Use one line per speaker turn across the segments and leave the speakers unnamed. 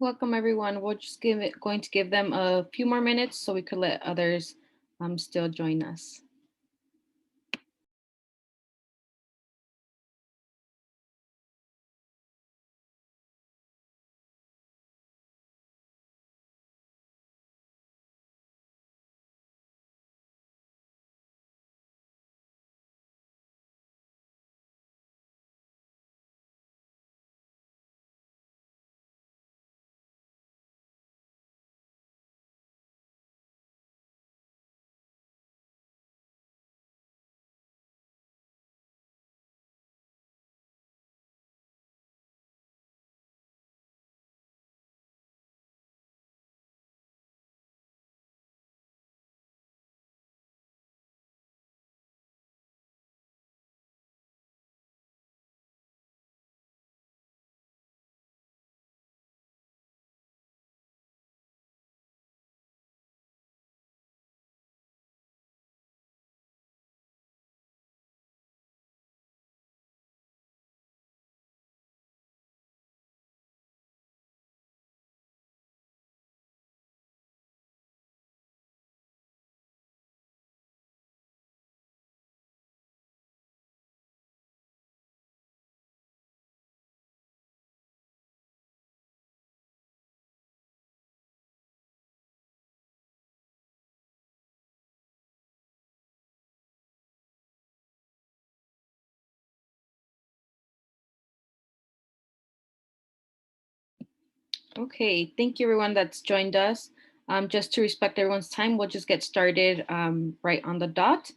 Welcome everyone. We're just going to give them a few more minutes so we could let others still join us. Okay, thank you everyone that's joined us. Just to respect everyone's time, we'll just get started right on the dot.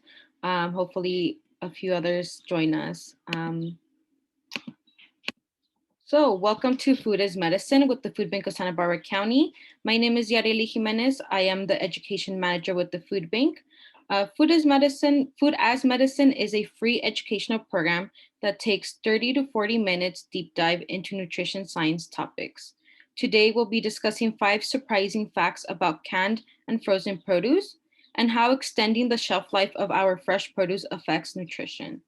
Hopefully a few others join us. So welcome to Food as Medicine with the Food Bank of Santa Barbara County. My name is Yareli Jimenez. I am the Education Manager with the Food Bank. Food as Medicine is a free educational program that takes 30 to 40 minutes deep dive into nutrition science topics. Today, we'll be discussing 5 surprising facts about canned and frozen produce and how extending the shelf life of our fresh produce affects nutrition.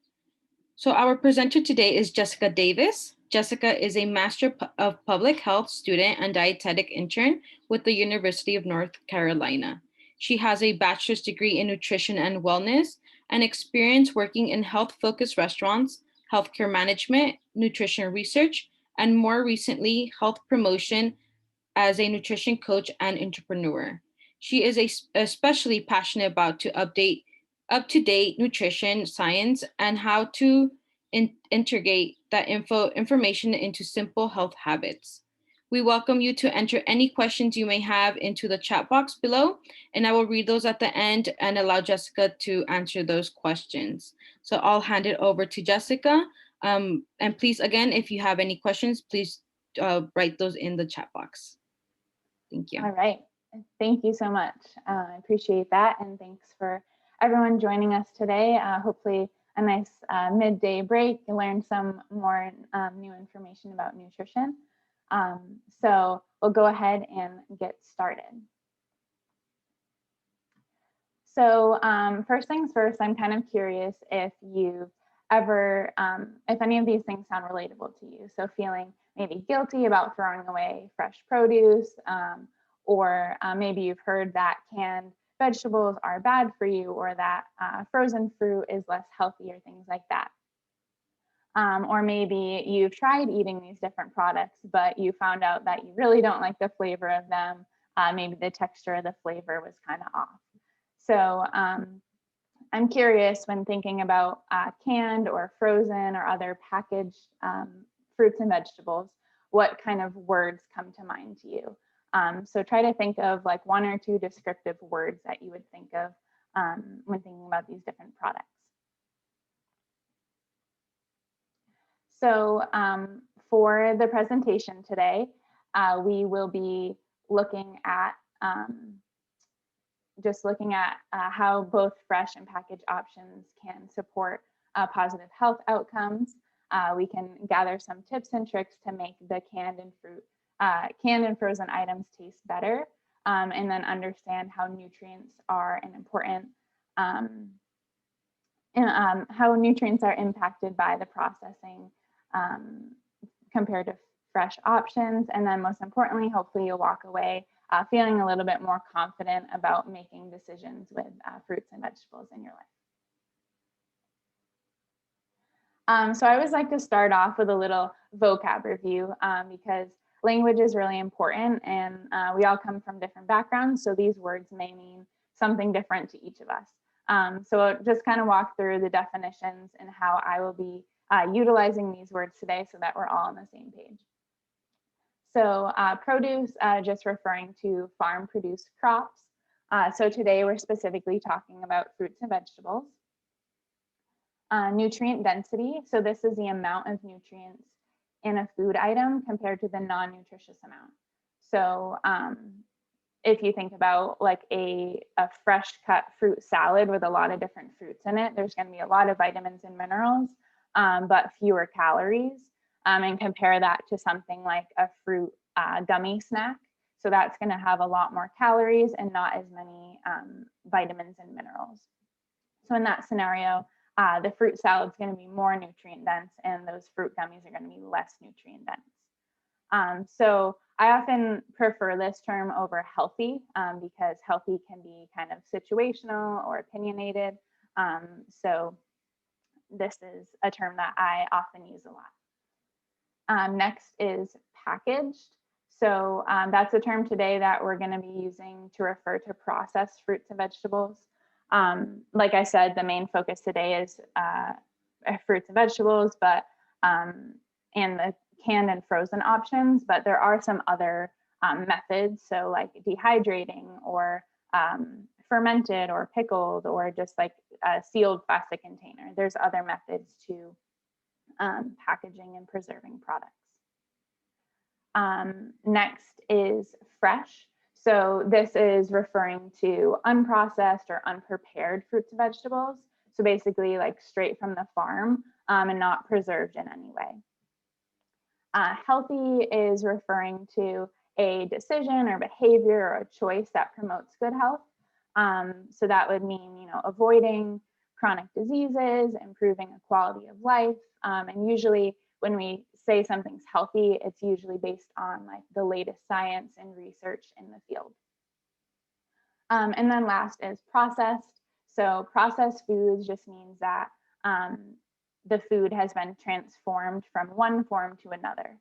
So our presenter today is Jessica Davis. Jessica is a Master of Public Health student and dietetic intern with the University of North Carolina. She has a bachelor's degree in nutrition and wellness and experience working in health-focused restaurants, healthcare management, nutrition research, and more recently, health promotion as a nutrition coach and entrepreneur. She is especially passionate about to update up-to-date nutrition science and how to integrate that information into simple health habits. We welcome you to enter any questions you may have into the chat box below, and I will read those at the end and allow Jessica to answer those questions. So I'll hand it over to Jessica. And please, again, if you have any questions, please write those in the chat box. Thank you.
All right. Thank you so much. I appreciate that. And thanks for everyone joining us today. Hopefully a nice midday break and learn some more new information about nutrition. So we'll go ahead and get started. So first things first, I'm kind of curious if you've ever, if any of these things sound relatable to you. So feeling maybe guilty about throwing away fresh produce, or maybe you've heard that canned vegetables are bad for you, or that frozen fruit is less healthy, or things like that. Or maybe you've tried eating these different products, but you found out that you really don't like the flavor of them. Maybe the texture of the flavor was kind of off. So I'm curious, when thinking about canned or frozen or other packaged fruits and vegetables, what kind of words come to mind to you? So try to think of like 1 or 2 descriptive words that you would think of when thinking about these different products. So for the presentation today, we will be looking at how both fresh and packaged options can support positive health outcomes. We can gather some tips and tricks to make the canned and frozen items taste better, and then understand how nutrients are how nutrients are impacted by the processing compared to fresh options. And then most importantly, hopefully you'll walk away feeling a little bit more confident about making decisions with fruits and vegetables in your life. So I always like to start off with a little vocab review because language is really important, and we all come from different backgrounds, so these words may mean something different to each of us. So I'll just kind of walk through the definitions and how I will be utilizing these words today so that we're all on the same page. So produce, just referring to farm-produced crops. So today we're specifically talking about fruits and vegetables. Nutrient density, so this is the amount of nutrients in a food item compared to the non-nutritious amount. So if you think about like a fresh cut fruit salad with a lot of different fruits in it, there's going to be a lot of vitamins and minerals, but fewer calories. And compare that to something like a fruit gummy snack. So that's going to have a lot more calories and not as many vitamins and minerals. So in that scenario, the fruit salad is going to be more nutrient dense, and those fruit gummies are going to be less nutrient dense. So I often prefer this term over healthy because healthy can be kind of situational or opinionated. So this is a term that I often use a lot. Next is packaged. So that's a term today that we're going to be using to refer to processed fruits and vegetables. Like I said, the main focus today is fruits and vegetables, but and the canned and frozen options, but there are some other methods. So like dehydrating or fermented or pickled or just like a sealed plastic container. There's other methods to packaging and preserving products. Next is fresh. So this is referring to unprocessed or unprepared fruits and vegetables. So basically like straight from the farm and not preserved in any way. Healthy is referring to a decision or behavior or a choice that promotes good health. So that would mean, avoiding chronic diseases, improving the quality of life. And usually when we say something's healthy, it's usually based on like the latest science and research in the field. And then last is processed. So processed foods just means that the food has been transformed from one form to another.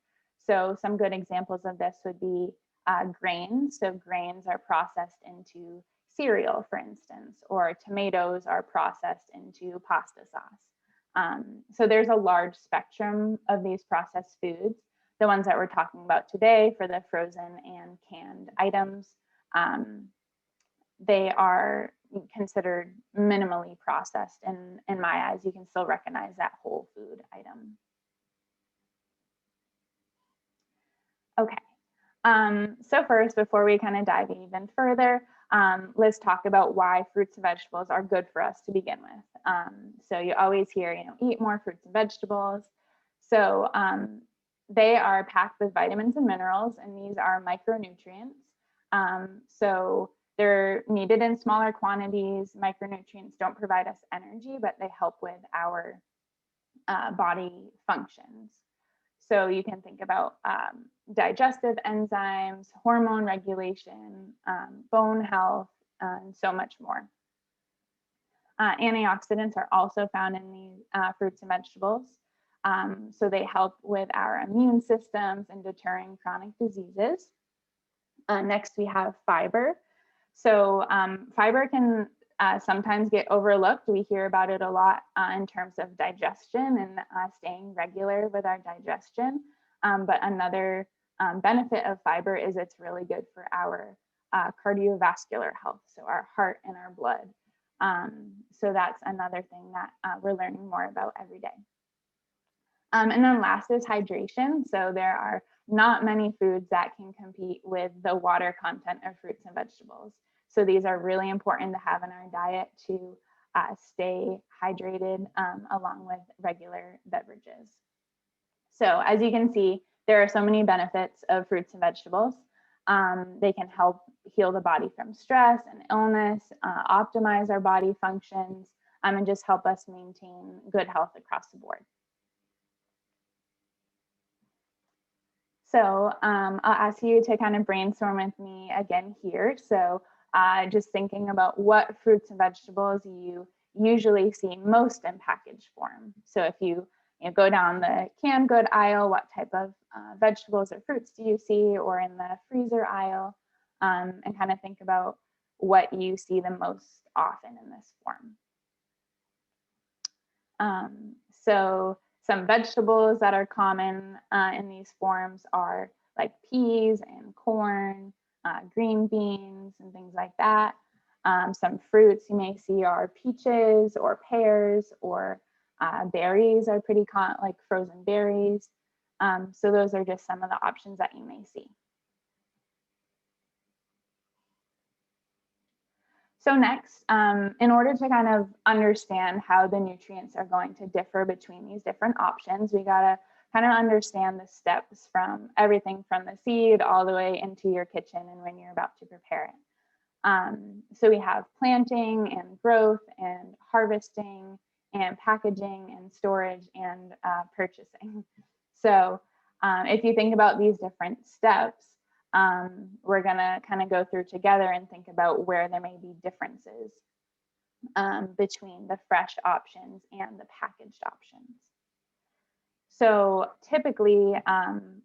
So some good examples of this would be grains. So grains are processed into cereal, for instance, or tomatoes are processed into pasta sauce. So there's a large spectrum of these processed foods. The ones that we're talking about today for the frozen and canned items, they are considered minimally processed. And in my eyes, you can still recognize that whole food item. Okay, so first, before we kind of dive even further, let's talk about why fruits and vegetables are good for us to begin with. So you always hear, eat more fruits and vegetables. So they are packed with vitamins and minerals, and these are micronutrients. So they're needed in smaller quantities. Micronutrients don't provide us energy, but they help with our body functions. So you can think about digestive enzymes, hormone regulation, bone health, and so much more. Antioxidants are also found in these fruits and vegetables. So they help with our immune systems and deterring chronic diseases. Next, we have fiber. So fiber can sometimes get overlooked. We hear about it a lot in terms of digestion and staying regular with our digestion. But another benefit of fiber is it's really good for our cardiovascular health, so our heart and our blood. So that's another thing that we're learning more about every day. And then last is hydration. So there are not many foods that can compete with the water content of fruits and vegetables. So these are really important to have in our diet to stay hydrated along with regular beverages. So as you can see, there are so many benefits of fruits and vegetables. They can help heal the body from stress and illness, optimize our body functions, and just help us maintain good health across the board. So I'll ask you to kind of brainstorm with me again here. So just thinking about what fruits and vegetables you usually see most in packaged form. So if you go down the canned good aisle, what type of vegetables or fruits do you see, or in the freezer aisle, and kind of think about what you see the most often in this form. So some vegetables that are common in these forms are like peas and corn, green beans, and things like that. Some fruits you may see are peaches or pears, or berries are pretty common, like frozen berries. So those are just some of the options that you may see. So next, in order to kind of understand how the nutrients are going to differ between these different options, we gotta kind of understand the steps from everything from the seed all the way into your kitchen and when you're about to prepare it. So we have planting and growth and harvesting and packaging and storage and purchasing. So if you think about these different steps, we're going to kind of go through together and think about where there may be differences between the fresh options and the packaged options. So typically,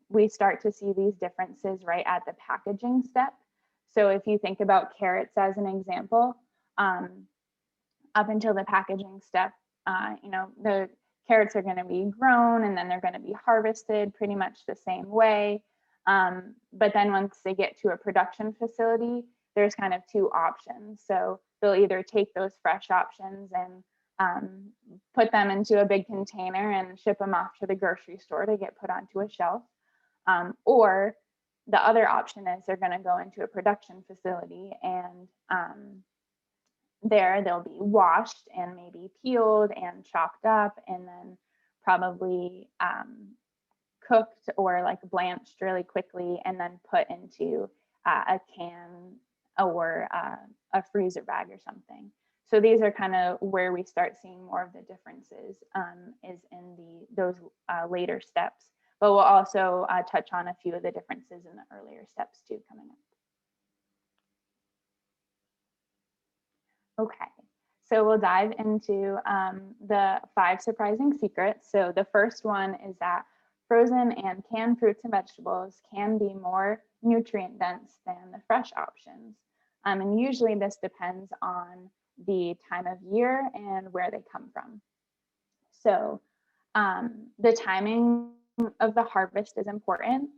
we start to see these differences right at the packaging step. So if you think about carrots as an example, up until the packaging step, the carrots are going to be grown and then they're going to be harvested pretty much the same way. But then once they get to a production facility, there's kind of two options. So they'll either take those fresh options and put them into a big container and ship them off to the grocery store to get put onto a shelf. Or the other option is they're going to go into a production facility and there they'll be washed and maybe peeled and chopped up and then probably cooked or like blanched really quickly and then put into a can or a freezer bag or something. So these are kind of where we start seeing more of the differences is in those later steps. But we'll also touch on a few of the differences in the earlier steps too coming up. Okay, so we'll dive into the 5 surprising secrets. So the first one is that frozen and canned fruits and vegetables can be more nutrient dense than the fresh options. And usually this depends on the time of year and where they come from. So the timing of the harvest is important.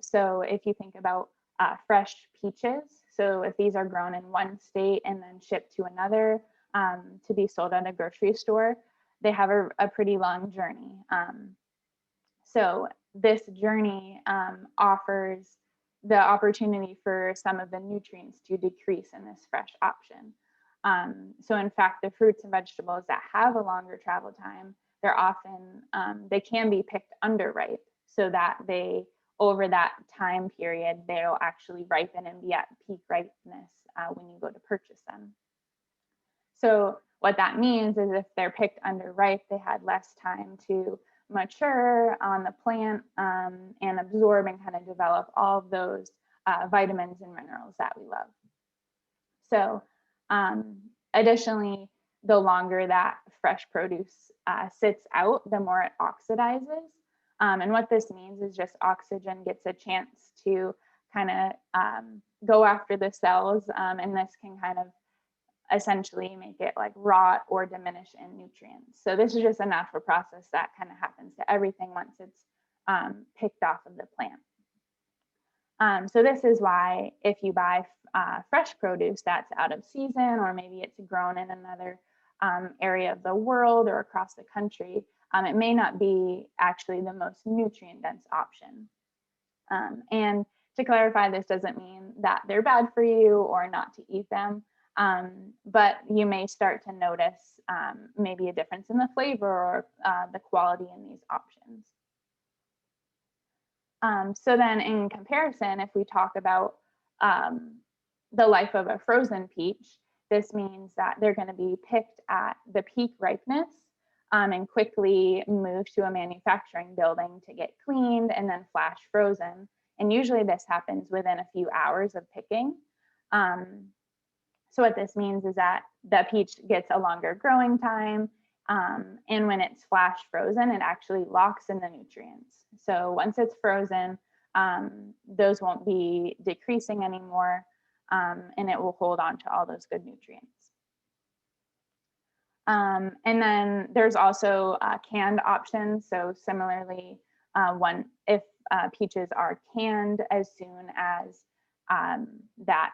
So if you think about fresh peaches, so if these are grown in one state and then shipped to another to be sold at a grocery store, they have a pretty long journey. So this journey offers the opportunity for some of the nutrients to decrease in this fresh option. So in fact, the fruits and vegetables that have a longer travel time, they're often, they can be picked underripe so that they, over that time period, they'll actually ripen and be at peak ripeness when you go to purchase them. So what that means is if they're picked underripe, they had less time to mature on the plant and absorb and kind of develop all of those vitamins and minerals that we love. So additionally, the longer that fresh produce sits out, the more it oxidizes. And what this means is just oxygen gets a chance to kind of go after the cells, and this can kind of essentially make it like rot or diminish in nutrients. So this is just a natural process that kind of happens to everything once it's picked off of the plant. So this is why if you buy fresh produce that's out of season, or maybe it's grown in another area of the world or across the country, it may not be actually the most nutrient dense option. And to clarify, this doesn't mean that they're bad for you or not to eat them, but you may start to notice maybe a difference in the flavor or the quality in these options. So then in comparison, if we talk about the life of a frozen peach, this means that they're going to be picked at the peak ripeness. and quickly move to a manufacturing building to get cleaned and then flash frozen. And usually this happens within a few hours of picking. So what this means is that the peach gets a longer growing time. And when it's flash frozen, it actually locks in the nutrients. So once it's frozen, those won't be decreasing anymore, and it will hold on to all those good nutrients. And then there's also canned options. So similarly, if peaches are canned as soon as that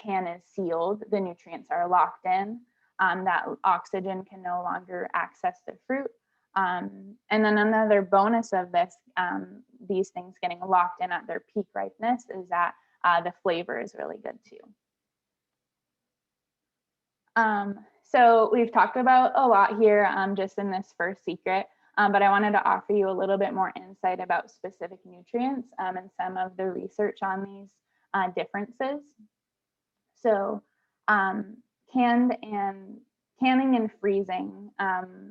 can is sealed, the nutrients are locked in, that oxygen can no longer access the fruit. And then another bonus of this, these things getting locked in at their peak ripeness, is that the flavor is really good too. So we've talked about a lot here just in this first secret, but I wanted to offer you a little bit more insight about specific nutrients and some of the research on these differences. So canning and freezing,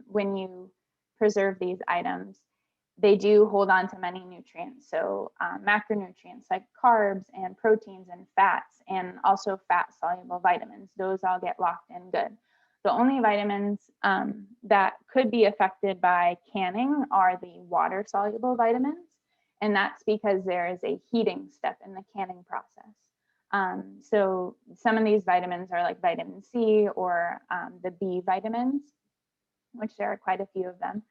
when you preserve these items, they do hold on to many nutrients. So macronutrients like carbs and proteins and fats, and also fat soluble vitamins, those all get locked in good. The only vitamins that could be affected by canning are the water soluble vitamins. And that's because there is a heating step in the canning process. So some of these vitamins are like vitamin C or the B vitamins, which there are quite a few of them.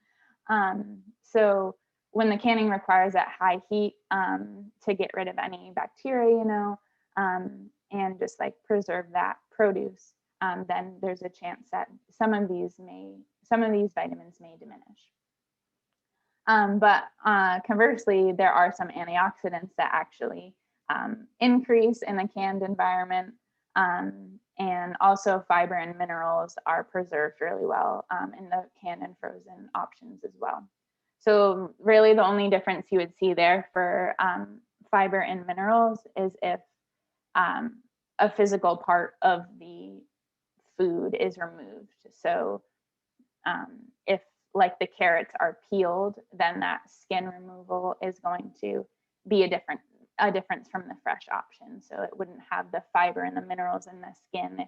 So when the canning requires that high heat to get rid of any bacteria, and just like preserve that produce, then there's a chance that some of these vitamins may diminish. But conversely, there are some antioxidants that actually increase in the canned environment, and also fiber and minerals are preserved really well in the canned and frozen options as well. So really the only difference you would see there for fiber and minerals is if a physical part of the food is removed. So if like the carrots are peeled, then that skin removal is going to be a difference from the fresh option. So it wouldn't have the fiber and the minerals in the skin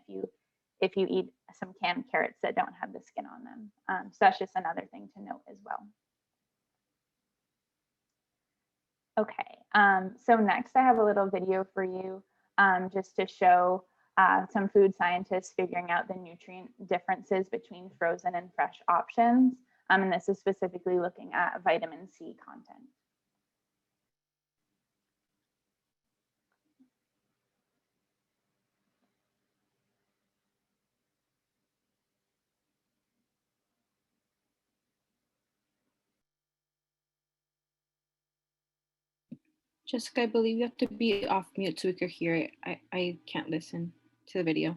if you eat some canned carrots that don't have the skin on them. So that's just another thing to note as well. Okay, so next I have a little video for you just to show some food scientists figuring out the nutrient differences between frozen and fresh options. And this is specifically looking at vitamin C content.
Jessica, I believe you have to be off mute so we can hear it. I can't listen to the video.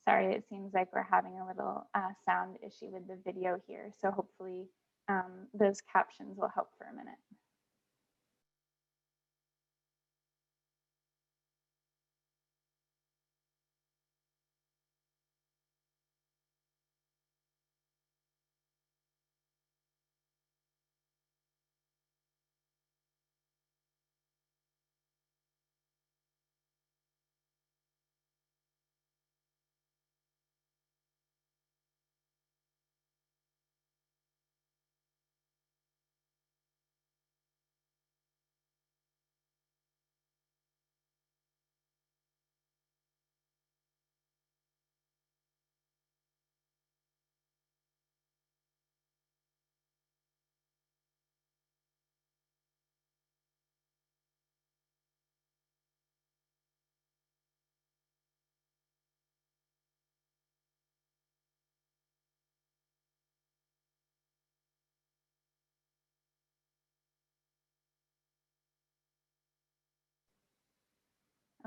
Sorry, it seems like we're having a little sound issue with the video here. So hopefully those captions will help for a minute.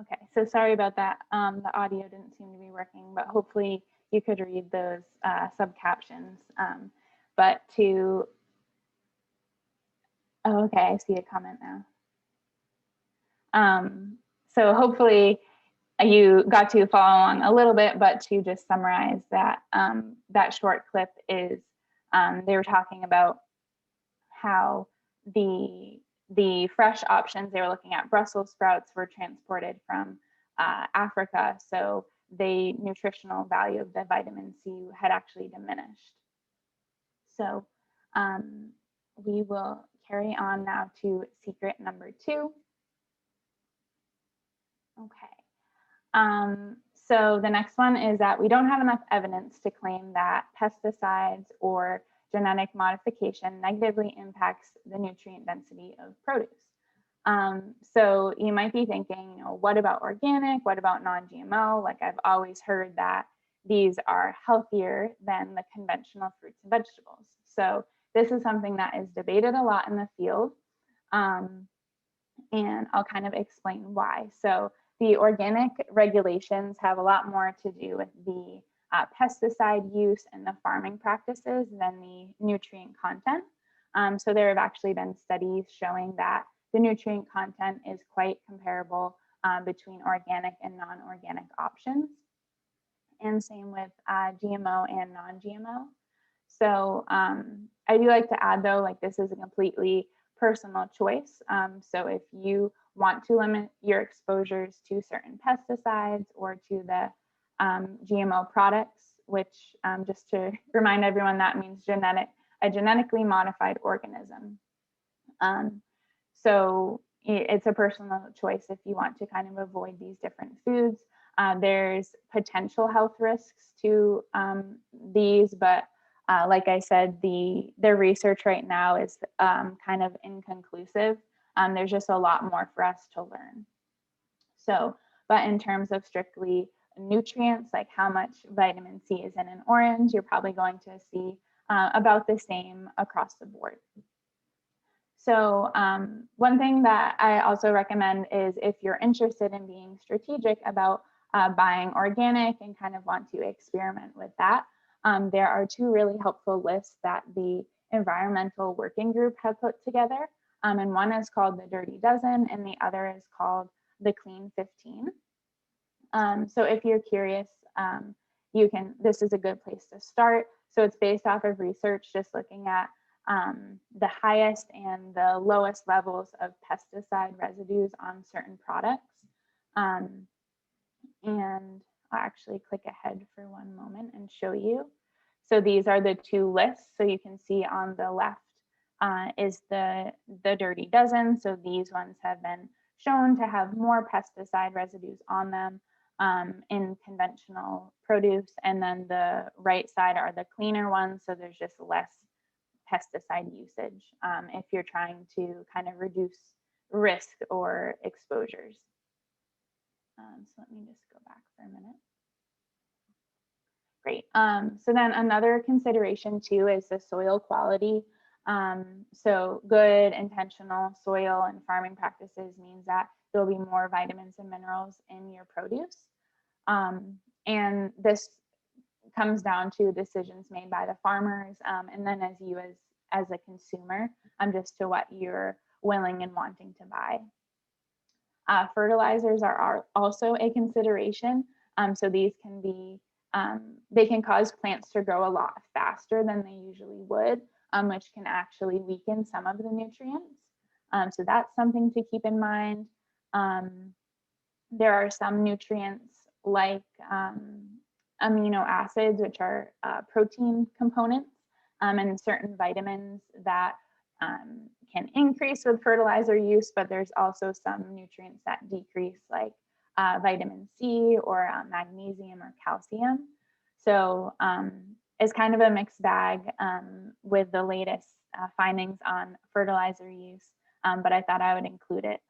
Okay, so sorry about that. The audio didn't seem to be working, but hopefully you could read those sub captions. But to, oh, okay, I see a comment now. So hopefully you got to follow along a little bit, but to just summarize that, that short clip is they were talking about how the fresh options they were looking at, Brussels sprouts, were transported from Africa, so the nutritional value of the vitamin C had actually diminished. So we will carry on now to secret number 2. Okay. So the next one is that we don't have enough evidence to claim that pesticides or genetic modification negatively impacts the nutrient density of produce. So you might be thinking, you know, what about organic? What about non-GMO? Like, I've always heard that these are healthier than the conventional fruits and vegetables. So this is something that is debated a lot in the field. And I'll kind of explain why. So the organic regulations have a lot more to do with the pesticide use and the farming practices than the nutrient content. So there have actually been studies showing that the nutrient content is quite comparable between organic and non-organic options. And same with GMO and non-GMO. So I do like to add, though, like, this is a completely personal choice. So if you want to limit your exposures to certain pesticides or to the GMO products, which just to remind everyone, that means a genetically modified organism. So it's a personal choice if you want to kind of avoid these different foods. There's potential health risks to these, but like I said, their research right now is kind of inconclusive. There's just a lot more for us to learn. So, but in terms of strictly nutrients, like how much vitamin C is in an orange, you're probably going to see about the same across the board. So one thing that I also recommend is, if you're interested in being strategic about buying organic and kind of want to experiment with that, there are 2 really helpful lists that the Environmental Working Group have put together. And one is called the Dirty Dozen and the other is called the Clean 15. So if you're curious, this is a good place to start. So it's based off of research, just looking at the highest and the lowest levels of pesticide residues on certain products. And I'll actually click ahead for one moment and show you. So these are the 2 lists. So you can see on the left is the Dirty Dozen. So these ones have been shown to have more pesticide residues on them in conventional produce. And then the right side are the cleaner ones. So there's just less pesticide usage if you're trying to kind of reduce risk or exposures. So let me just go back for a minute. Great. So then another consideration too is the soil quality. So good intentional soil and farming practices means that there'll be more vitamins and minerals in your produce. And this comes down to decisions made by the farmers, and then as you as a consumer, just to what you're willing and wanting to buy. Fertilizers are also a consideration. So these can be, they can cause plants to grow a lot faster than they usually would, which can actually weaken some of the nutrients. So that's something to keep in mind. There are some nutrients like amino acids, which are protein components, and certain vitamins that can increase with fertilizer use, but there's also some nutrients that decrease, like vitamin C or magnesium or calcium. So it's kind of a mixed bag with the latest findings on fertilizer use, but I thought I would include it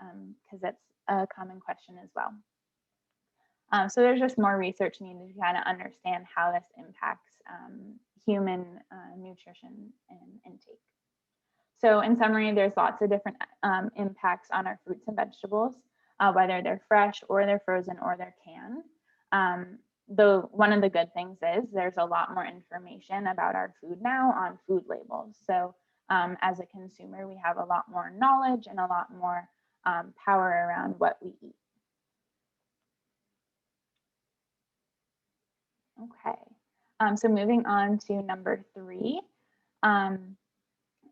because it's a common question as well. So there's just more research needed to kind of understand how this impacts human nutrition and intake. So in summary, there's lots of different impacts on our fruits and vegetables. whether they're fresh or they're frozen or they're canned. One of the good things is there's a lot more information about our food now on food labels. So as a consumer, we have a lot more knowledge and a lot more power around what we eat. Okay, so moving on to number 3, and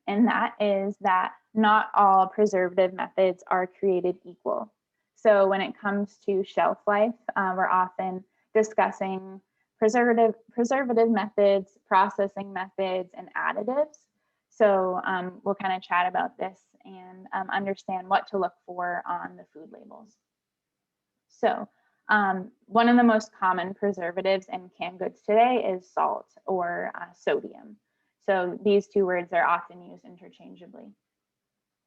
that is that not all preservative methods are created equal. So when it comes to shelf life, we're often discussing preservative methods, processing methods, and additives. So we'll kind of chat about this and understand what to look for on the food labels. So one of the most common preservatives in canned goods today is salt or sodium. So these two words are often used interchangeably.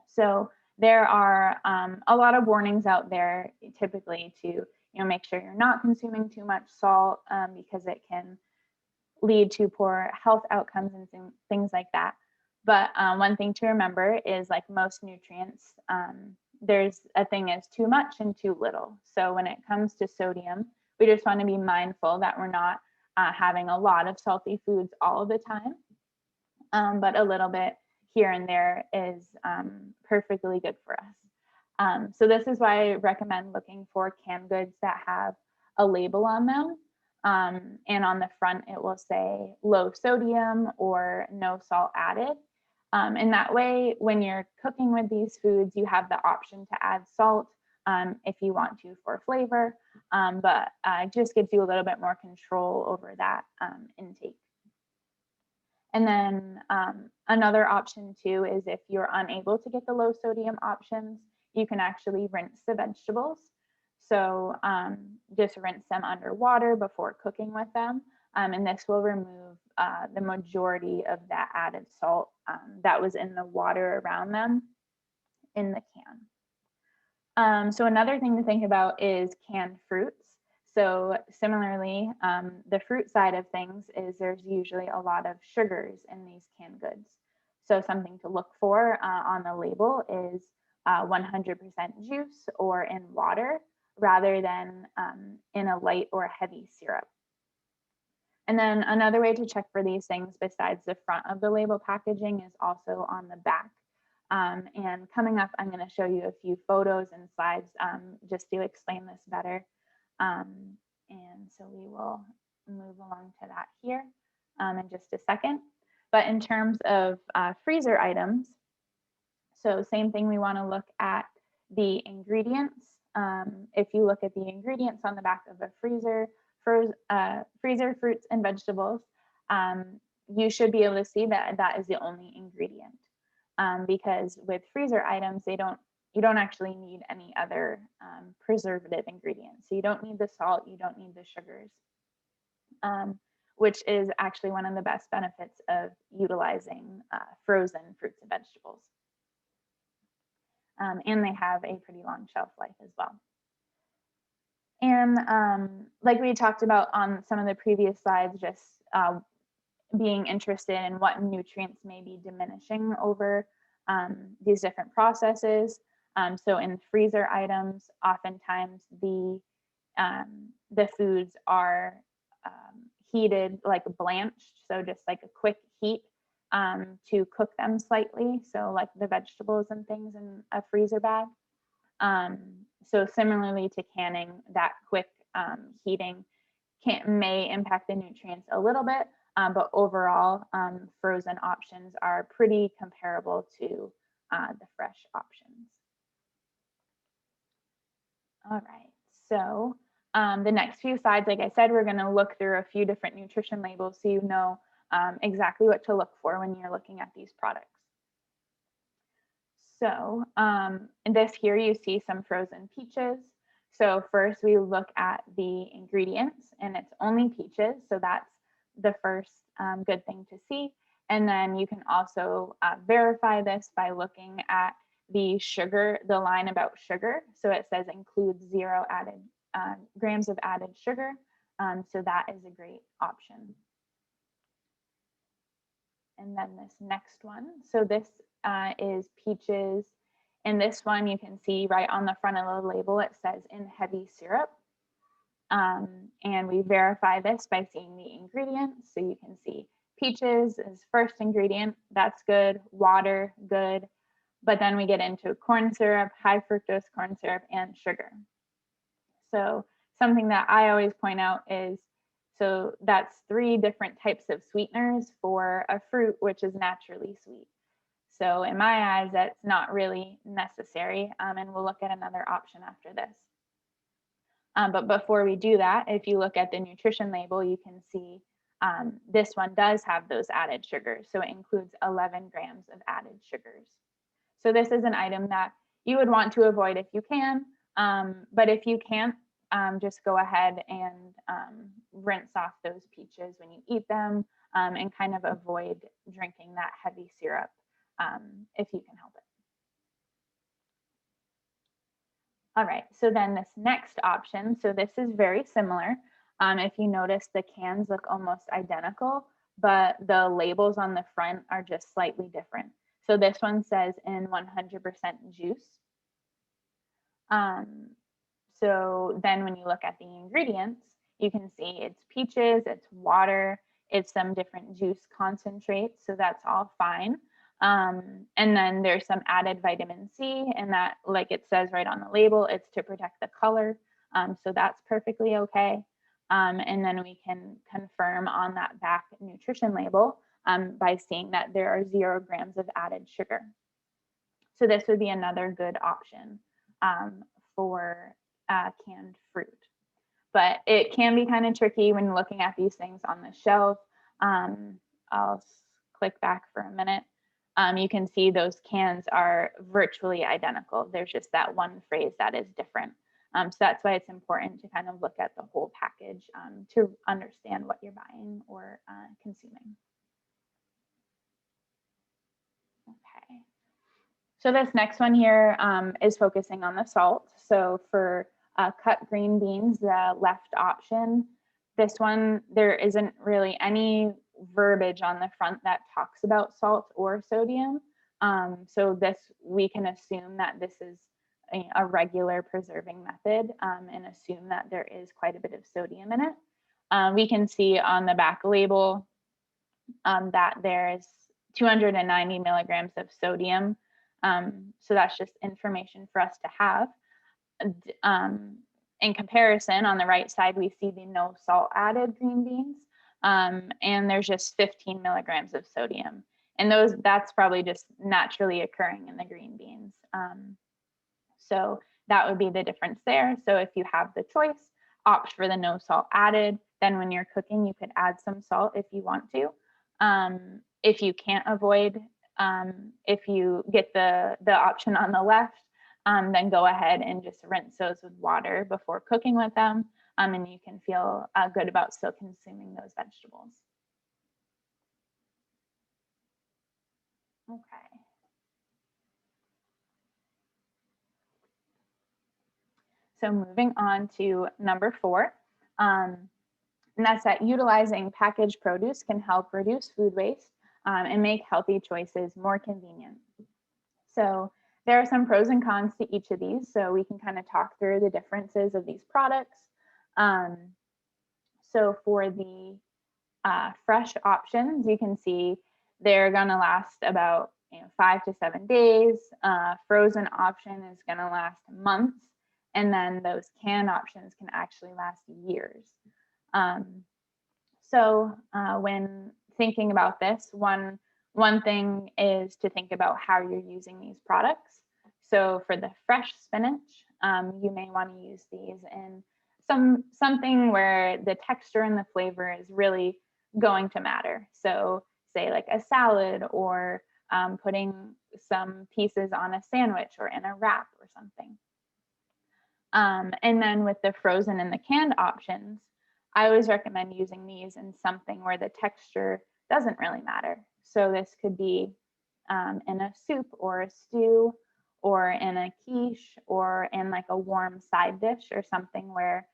So there are a lot of warnings out there, typically to make sure you're not consuming too much salt because it can lead to poor health outcomes and things like that. But one thing to remember is, like most nutrients, there's a thing as too much and too little. So when it comes to sodium, we just want to be mindful that we're not having a lot of salty foods all the time, but a little bit here and there is perfectly good for us. So this is why I recommend looking for canned goods that have a label on them. And on the front, it will say low sodium or no salt added. And that way, when you're cooking with these foods, you have the option to add salt if you want to for flavor, but it just gives you a little bit more control over that intake. And then another option too is if you're unable to get the low sodium options, you can actually rinse the vegetables. So just rinse them under water before cooking with them. And this will remove the majority of that added salt that was in the water around them in the can. So another thing to think about is canned fruits. So similarly, the fruit side of things is there's usually a lot of sugars in these canned goods. So something to look for on the label is 100% juice or in water rather than in a light or heavy syrup. And then another way to check for these things besides the front of the label packaging is also on the back. And coming up, I'm going to show you a few photos and slides just to explain this better. And so we will move along to that here in just a second. But in terms of freezer items, so same thing, we want to look at the ingredients. If you look at the ingredients on the back of a freezer, fruits and vegetables, you should be able to see that that is the only ingredient. Because with freezer items, you don't actually need any other preservative ingredients. So you don't need the salt, you don't need the sugars, which is actually one of the best benefits of utilizing frozen fruits and vegetables. And they have a pretty long shelf life as well. And like we talked about on some of the previous slides, just being interested in what nutrients may be diminishing over these different processes. So in freezer items, oftentimes the foods are heated, like blanched, so just like a quick heat to cook them slightly. So like the vegetables and things in a freezer bag. So similarly to canning, that quick heating may impact the nutrients a little bit, but overall, frozen options are pretty comparable to the fresh options. All right, so the next few slides, like I said, we're going to look through a few different nutrition labels so you know exactly what to look for when you're looking at these products. So in this here, you see some frozen peaches. So first we look at the ingredients, and it's only peaches. So that's the first good thing to see. And then you can also verify this by looking at the sugar, the line about sugar. So it says includes 0 added grams of added sugar. So that is a great option. And then this next one. So this is peaches In this one, you can see right on the front of the label, it says in heavy syrup. And we verify this by seeing the ingredients. So you can see peaches is first ingredient, that's good, water, good. But then we get into corn syrup, high fructose corn syrup, and sugar. So something that I always point out is, so that's 3 different types of sweeteners for a fruit which is naturally sweet. So in my eyes, that's not really necessary. And we'll look at another option after this. But before we do that, if you look at the nutrition label, you can see this one does have those added sugars. So it includes 11 grams of added sugars. So this is an item that you would want to avoid if you can. But if you can't, just go ahead and rinse off those peaches when you eat them, and kind of avoid drinking that heavy syrup if you can help it. All right, so then this next option, so this is very similar. If you notice, the cans look almost identical, but the labels on the front are just slightly different. So this one says in 100% juice. So then when you look at the ingredients, you can see it's peaches, it's water, it's some different juice concentrates, so that's all fine. And then there's some added vitamin C, and that, like it says right on the label, it's to protect the color. So that's perfectly okay. And then we can confirm on that back nutrition label by seeing that there are 0 grams of added sugar. So this would be another good option for canned fruit. But it can be kind of tricky when looking at these things on the shelf. I'll click back for a minute. You can see those cans are virtually identical. There's just that one phrase that is different. So that's why it's important to kind of look at the whole package to understand what you're buying or consuming. Okay. So this next one here is focusing on the salt. So for cut green beans, the left option, this one, there isn't really any verbiage on the front that talks about salt or sodium. So this, we can assume that this is a regular preserving method and assume that there is quite a bit of sodium in it. We can see on the back label that there's 290 milligrams of sodium. So that's just information for us to have. In comparison, on the right side, we see the no salt added green beans, and there's just 15 milligrams of sodium. And that's probably just naturally occurring in the green beans. So that would be the difference there. So if you have the choice, opt for the no salt added. Then when you're cooking, you could add some salt if you want to. If you can't avoid, if you get the option on the left, then go ahead and just rinse those with water before cooking with them, and you can feel good about still consuming those vegetables. Okay. So moving on to number 4, and that's that utilizing packaged produce can help reduce food waste and make healthy choices more convenient. So there are some pros and cons to each of these, so we can kind of talk through the differences of these products. So for the fresh options, you can see they're going to last about 5 to 7 days. Frozen option is going to last months, and then those canned options can actually last years. So when thinking about this, one thing is to think about how you're using these products. So for the fresh spinach, you may want to use these in something where the texture and the flavor is really going to matter. So say like a salad, or putting some pieces on a sandwich or in a wrap or something. And then with the frozen and the canned options, I always recommend using these in something where the texture doesn't really matter. So this could be in a soup or a stew, or in a quiche, or in like a warm side dish or something where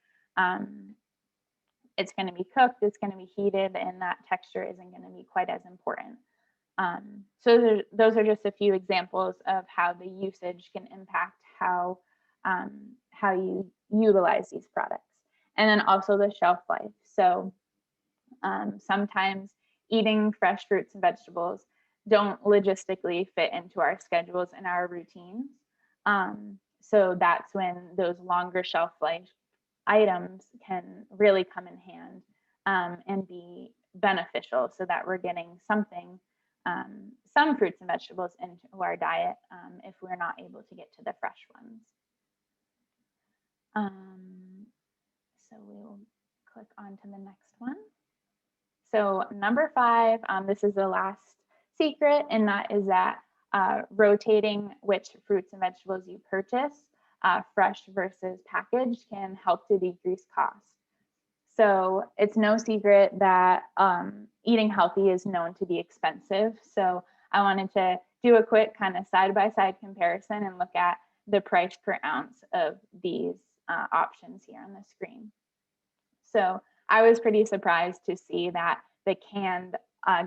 it's going to be cooked, it's going to be heated, and that texture isn't going to be quite as important. Those are just a few examples of how the usage can impact how you utilize these products. And then also the shelf life. So sometimes eating fresh fruits and vegetables don't logistically fit into our schedules and our routines. So that's when those longer shelf life items can really come in hand and be beneficial, so that we're getting some fruits and vegetables into our diet if we're not able to get to the fresh ones. So we'll click on to the next one. So number 5, this is the last secret, and that is that rotating which fruits and vegetables you purchase, fresh versus packaged, can help to decrease costs. So it's no secret that eating healthy is known to be expensive. So I wanted to do a quick kind of side-by-side comparison and look at the price per ounce of these options here on the screen. So I was pretty surprised to see that the canned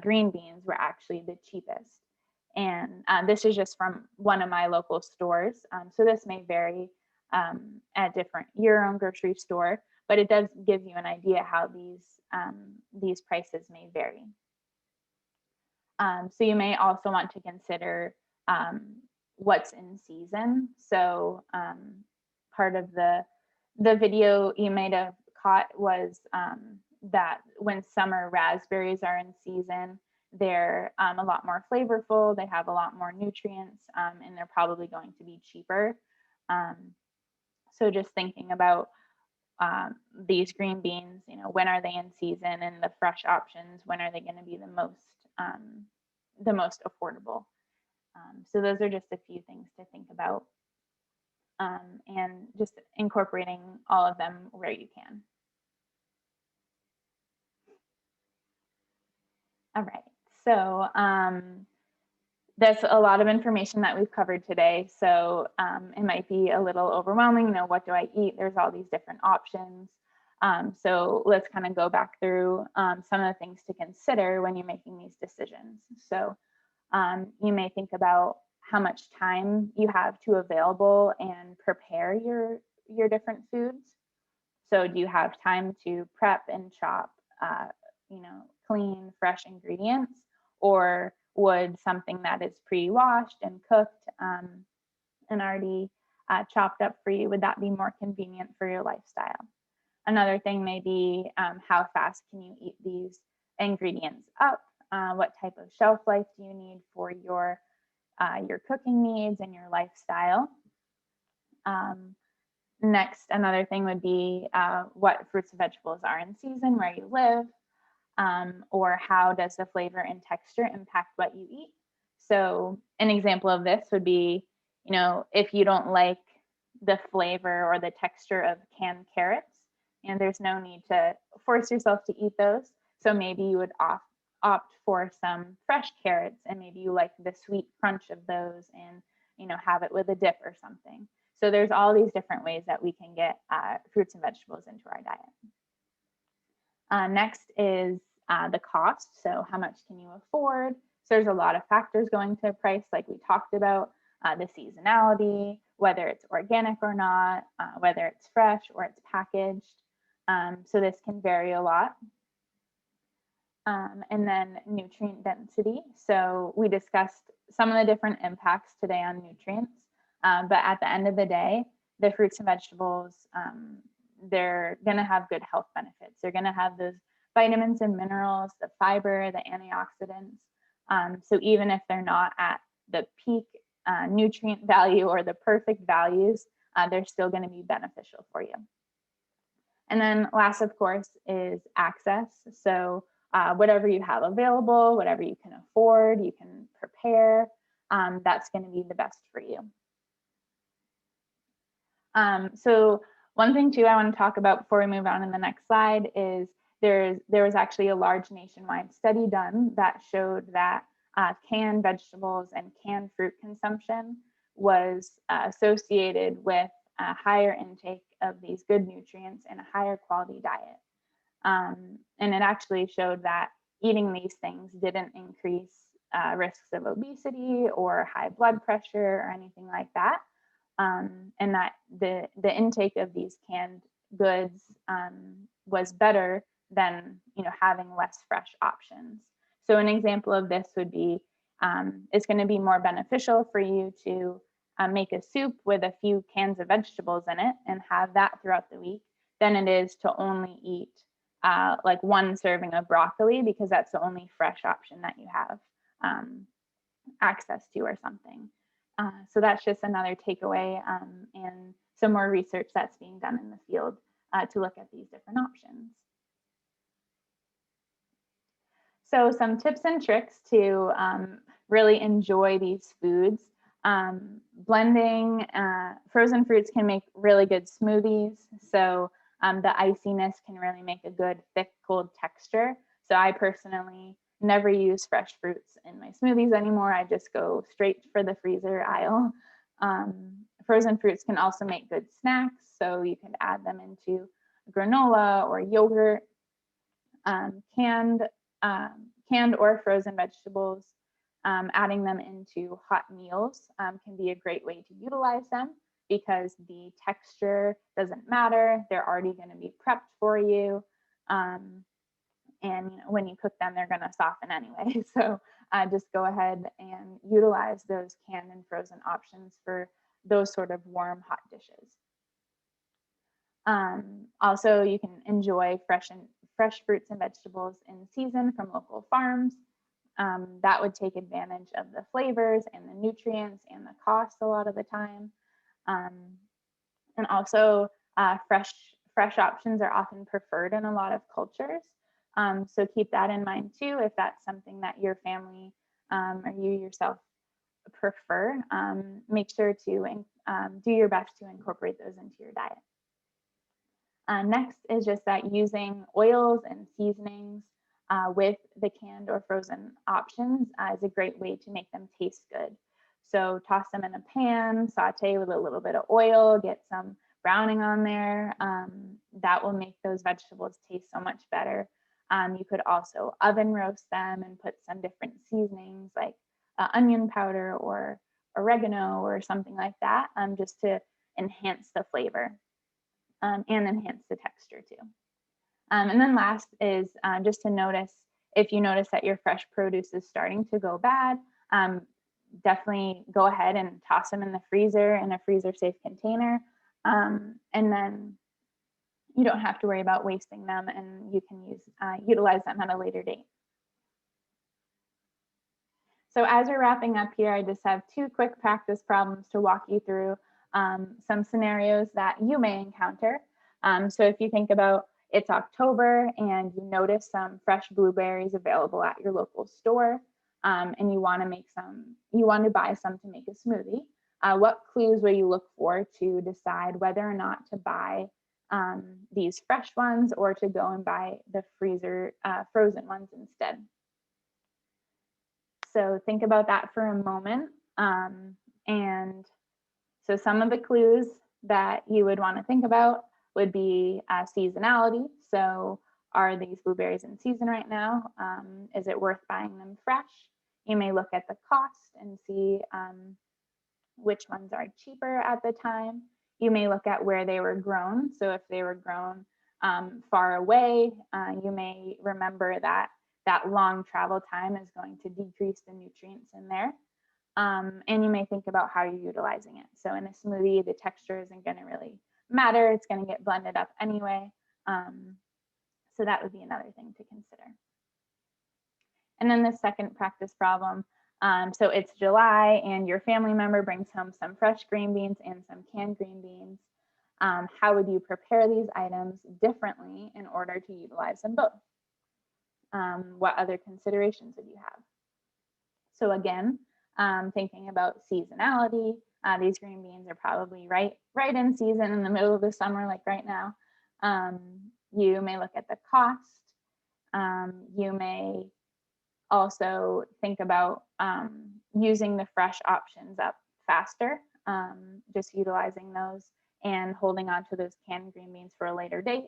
green beans were actually the cheapest. And this is just from one of my local stores. So this may vary at your own grocery store, but it does give you an idea how these prices may vary. So you may also want to consider what's in season. So part of the video you might have caught was that when summer raspberries are in season, they're a lot more flavorful, they have a lot more nutrients, and they're probably going to be cheaper. So just thinking about these green beans, when are they in season, and the fresh options, when are they going to be the most affordable? So those are just a few things to think about, and just incorporating all of them where you can. All right, so that's a lot of information that we've covered today. So it might be a little overwhelming. What do I eat? There's all these different options. So let's kind of go back through some of the things to consider when you're making these decisions. So you may think about how much time you have to available and prepare your different foods. So do you have time to prep and chop, clean, fresh ingredients? Or would something that is pre-washed and cooked and already chopped up for you, would that be more convenient for your lifestyle? Another thing may be how fast can you eat these ingredients up? What type of shelf life do you need for your cooking needs and your lifestyle? Next, another thing would be what fruits and vegetables are in season where you live, or how does the flavor and texture impact what you eat? So an example of this would be, if you don't like the flavor or the texture of canned carrots, and there's no need to force yourself to eat those. So maybe you would opt for some fresh carrots, and maybe you like the sweet crunch of those, and have it with a dip or something. So there's all these different ways that we can get fruits and vegetables into our diet. Next is the cost. So how much can you afford? So there's a lot of factors going to price, like we talked about, the seasonality, whether it's organic or not, whether it's fresh or it's packaged. So this can vary a lot. And then nutrient density. So we discussed some of the different impacts today on nutrients, but at the end of the day, the fruits and vegetables, they're going to have good health benefits. They're going to have those vitamins and minerals, the fiber, the antioxidants. So even if they're not at the peak nutrient value or the perfect values, they're still going to be beneficial for you. And then last, of course, is access. So whatever you have available, whatever you can afford, you can prepare, that's going to be the best for you. So one thing too I want to talk about before we move on in the next slide is there was actually a large nationwide study done that showed that canned vegetables and canned fruit consumption was associated with a higher intake of these good nutrients and a higher quality diet. And it actually showed that eating these things didn't increase risks of obesity or high blood pressure or anything like that. And that the intake of these canned goods was better than having less fresh options. So an example of this would be it's going to be more beneficial for you to make a soup with a few cans of vegetables in it and have that throughout the week than it is to only eat like one serving of broccoli, because that's the only fresh option that you have access to or something. So that's just another takeaway and some more research that's being done in the field to look at these different options. So some tips and tricks to really enjoy these foods. Blending frozen fruits can make really good smoothies. So the iciness can really make a good thick cold texture. So I personally never use fresh fruits in my smoothies anymore. I just go straight for the freezer aisle. Frozen fruits can also make good snacks. So you can add them into granola or yogurt. Canned or frozen vegetables, adding them into hot meals can be a great way to utilize them because the texture doesn't matter. They're already going to be prepped for you. And when you cook them, they're going to soften anyway. So just go ahead and utilize those canned and frozen options for those sort of warm, hot dishes. Also, you can enjoy fresh fruits and vegetables in season from local farms. That would take advantage of the flavors and the nutrients and the cost a lot of the time. And also, fresh options are often preferred in a lot of cultures. So keep that in mind too, if that's something that your family or you yourself prefer. Make sure to do your best to incorporate those into your diet. Next is just that using oils and seasonings with the canned or frozen options is a great way to make them taste good. So toss them in a pan, saute with a little bit of oil, get some browning on there. That will make those vegetables taste so much better. You could also oven roast them and put some different seasonings like onion powder or oregano or something like that, just to enhance the flavor. And enhance the texture too. And then last is just to notice, if you notice that your fresh produce is starting to go bad, definitely go ahead and toss them in the freezer in a freezer safe container. And then you don't have to worry about wasting them, and you can utilize them at a later date. So as we're wrapping up here, I just have 2 quick practice problems to walk you through some scenarios that you may encounter. So if you think about it's October and you notice some fresh blueberries available at your local store, and you want to buy some to make a smoothie, what clues will you look for to decide whether or not to buy these fresh ones or to go and buy the freezer frozen ones instead? So think about that for a moment. And so some of the clues that you would want to think about would be seasonality. So are these blueberries in season right now? Is it worth buying them fresh? You may look at the cost and see which ones are cheaper at the time. You may look at where they were grown. So if they were grown far away, you may remember that long travel time is going to decrease the nutrients in there. And you may think about how you're utilizing it. So in a smoothie, the texture isn't going to really matter. It's going to get blended up anyway. So that would be another thing to consider. And then the second practice problem. So it's July and your family member brings home some fresh green beans and some canned green beans. How would you prepare these items differently in order to utilize them both? What other considerations would you have? So again, thinking about seasonality, these green beans are probably right in season in the middle of the summer, like right now. You may look at the cost. You may also think about using the fresh options up faster, just utilizing those and holding on to those canned green beans for a later date.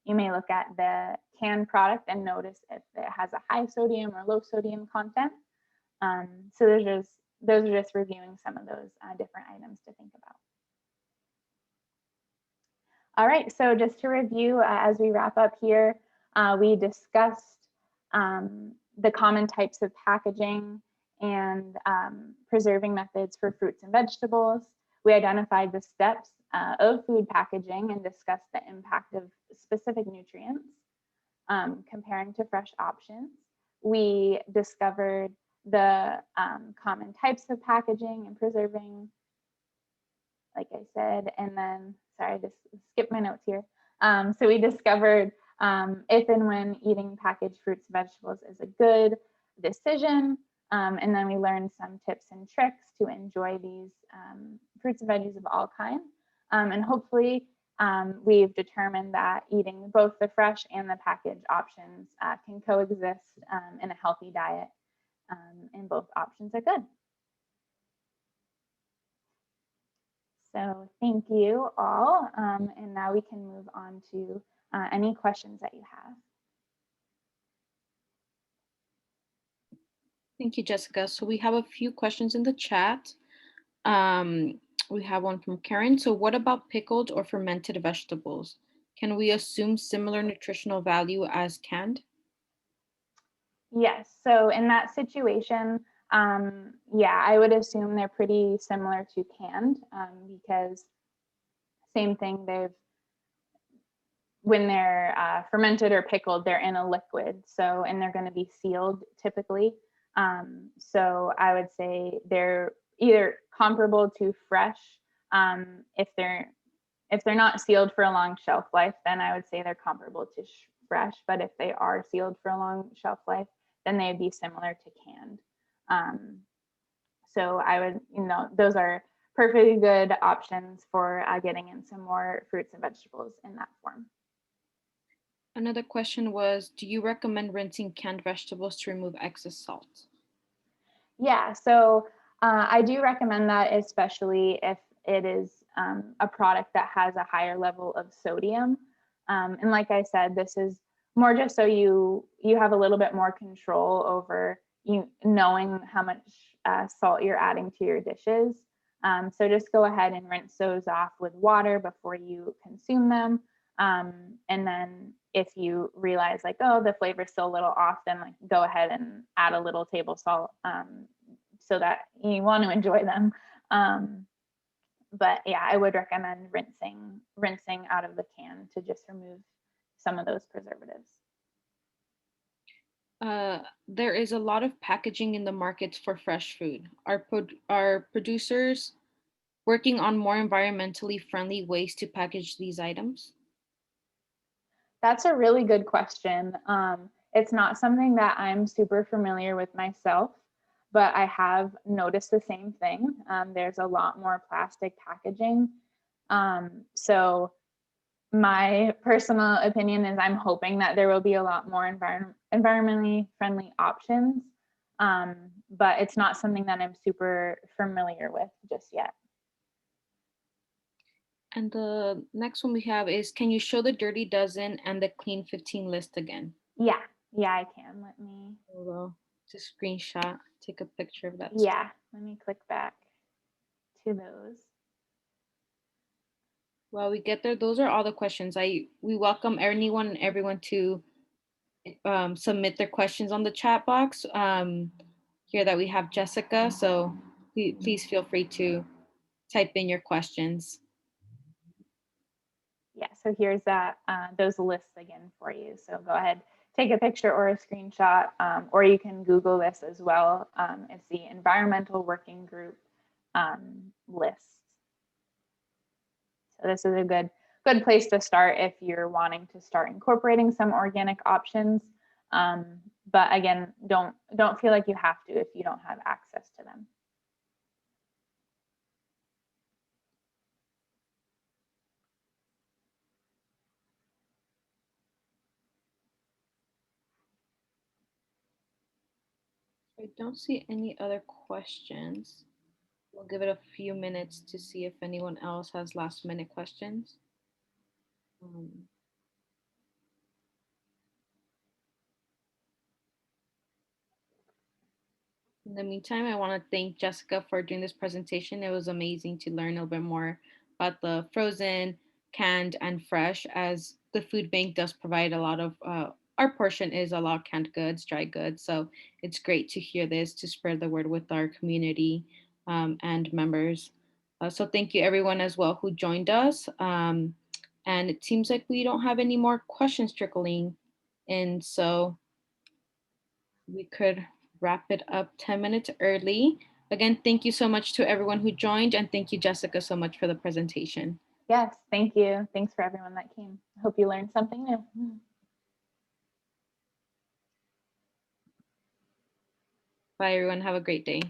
You may look at the canned product and notice if it has a high sodium or low sodium content. So those are just reviewing some of those different items to think about. All right, so just to review as we wrap up here, we discussed the common types of packaging and preserving methods for fruits and vegetables. We identified the steps of food packaging and discussed the impact of specific nutrients, comparing to fresh options. We discovered the common types of packaging and preserving, like I said, and then, sorry, I just skipped my notes here. So we discovered if and when eating packaged fruits and vegetables is a good decision. And then we learned some tips and tricks to enjoy these fruits and veggies of all kinds. And hopefully we've determined that eating both the fresh and the packaged options can coexist in a healthy diet, and both options are good. So thank you all. And now we can move on to any questions that you have.
Thank you, Jessica. So we have a few questions in the chat. We have one from Karen. So what about pickled or fermented vegetables? Can we assume similar nutritional value as canned?
Yes, so in that situation, yeah, I would assume they're pretty similar to canned, because same thing, when they're fermented or pickled, they're in a liquid. So, and they're going to be sealed typically. So I would say they're either comparable to fresh. If they're not sealed for a long shelf life, then I would say they're comparable to fresh. But if they are sealed for a long shelf life, then they'd be similar to canned. So I would, those are perfectly good options for getting in some more fruits and vegetables in that form.
Another question was, do you recommend rinsing canned vegetables to remove excess salt?
Yeah, so I do recommend that, especially if it is a product that has a higher level of sodium. And like I said, this is more just so you have a little bit more control over knowing how much salt you're adding to your dishes. So just go ahead and rinse those off with water before you consume them. And then if you realize like, oh, the flavor's still a little off, then like go ahead and add a little table salt, so that you want to enjoy them. But yeah, I would recommend rinsing out of the can to just remove some of those preservatives.
There is a lot of packaging in the markets for fresh food. Are producers working on more environmentally friendly ways to package these items?
That's a really good question. It's not something that I'm super familiar with myself, but I have noticed the same thing. There's a lot more plastic packaging. So my personal opinion is I'm hoping that there will be a lot more environmentally friendly options, but it's not something that I'm super familiar with just yet.
And the next one we have is, can you show the Dirty Dozen and the Clean 15 list again?
Yeah, I can. Let me.
Just screenshot, take a picture of that.
Yeah, let me click back to those.
While we get there, those are all the questions. We welcome anyone and everyone to submit their questions on the chat box. Here that we have Jessica, so please feel free to type in your questions.
Yeah, so here's those lists again for you. So go ahead, take a picture or a screenshot, or you can Google this as well. It's the Environmental Working Group list. So this is a good place to start if you're wanting to start incorporating some organic options. But again, don't feel like you have to if you don't have access to them.
I don't see any other questions. We'll give it a few minutes to see if anyone else has last minute questions. In the meantime, I want to thank Jessica for doing this presentation. It was amazing to learn a little bit more about the frozen, canned, and fresh, as the food bank does provide a lot of, our portion is a lot of canned goods, dry goods. So it's great to hear this to spread the word with our community and members. So thank you everyone as well who joined us. And it seems like we don't have any more questions trickling in. So we could wrap it up 10 minutes early. Again, thank you so much to everyone who joined, and thank you, Jessica, so much for the presentation.
Yes, thank you. Thanks for everyone that came. I hope you learned something new.
Bye, everyone. Have a great day.